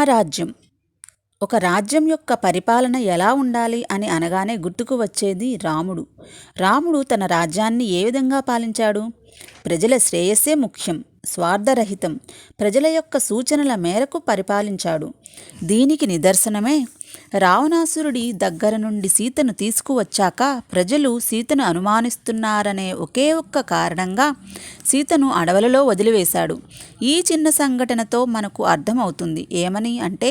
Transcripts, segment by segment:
రామరాజ్యం. ఒక రాజ్యం యొక్క పరిపాలన ఎలా ఉండాలి అని అనగానే గుర్తుకు వచ్చేది రాముడు. రాముడు తన రాజ్యాన్ని ఏ విధంగా పాలించాడు? ప్రజల శ్రేయస్సే ముఖ్యం, స్వార్థరహితం, ప్రజల యొక్క సూచనల మేరకు పరిపాలించాడు. దీనికి నిదర్శనమే రావణాసురుడి దగ్గర నుండి సీతను తీసుకువచ్చాక ప్రజలు సీతను అనుమానిస్తున్నారనే ఒకే ఒక్క కారణంగా సీతను అడవులలో వదిలివేశాడు. ఈ చిన్న సంఘటనతో మనకు అర్థమవుతుంది ఏమని అంటే,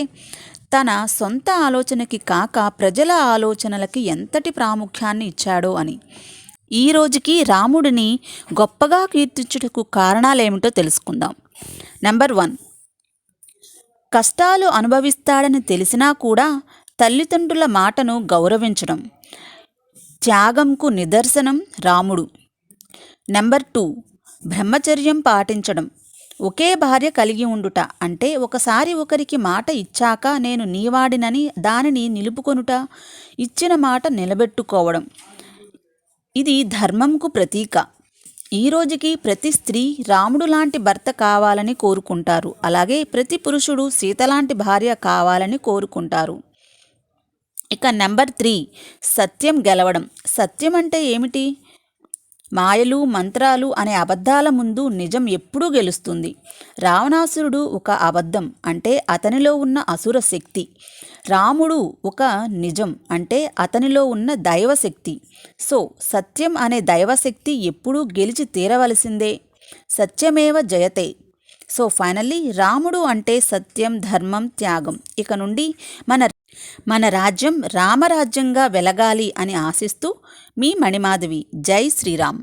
తన సొంత ఆలోచనకి కాక ప్రజల ఆలోచనలకి ఎంతటి ప్రాముఖ్యాన్ని ఇచ్చాడో అని. ఈ రోజుకి రాముడిని గొప్పగా కీర్తించుటకు కారణాలేమిటో తెలుసుకుందాం. నెంబర్ 1, కష్టాలు అనుభవిస్తాడని తెలిసినా కూడా తల్లిదండ్రుల మాటను గౌరవించడం. త్యాగంకు నిదర్శనం రాముడు. నెంబర్ 2, బ్రహ్మచర్యం పాటించడం. ఒకే భార్య కలిగి ఉండుట అంటే ఒకసారి ఒకరికి మాట ఇచ్చాక నేను నీవాడినని దానిని నిలుపుకొనుట, ఇచ్చిన మాట నిలబెట్టుకోవడం. ఇది ధర్మంకు ప్రతీక. ఈ రోజుకి ప్రతి స్త్రీ రాముడు లాంటి భర్త కావాలని కోరుకుంటారు. అలాగే ప్రతి పురుషుడు సీతలాంటి భార్య కావాలని కోరుకుంటారు. ఇక నెంబర్ 3, సత్యం గెలవడం. సత్యం అంటే ఏమిటి? మాయలు, మంత్రాలు అనే అబద్ధాల ముందు నిజం ఎప్పుడూ గెలుస్తుంది. రావణాసురుడు ఒక అబద్ధం అంటే అతనిలో ఉన్న అసుర శక్తి. రాముడు ఒక నిజం అంటే అతనిలో ఉన్న దైవశక్తి. సో సత్యం అనే దైవశక్తి ఎప్పుడూ గెలిచి తీరవలసిందే. సత్యమేవ జయతే. సో ఫైనల్లీ రాముడు అంటే సత్యం, ధర్మం, త్యాగం. ఇక నుండి మన రాజ్యం రామరాజ్యంగా వెలగాలి అని ఆశిస్తూ మీ మణిమాధవి. జై శ్రీరామ్.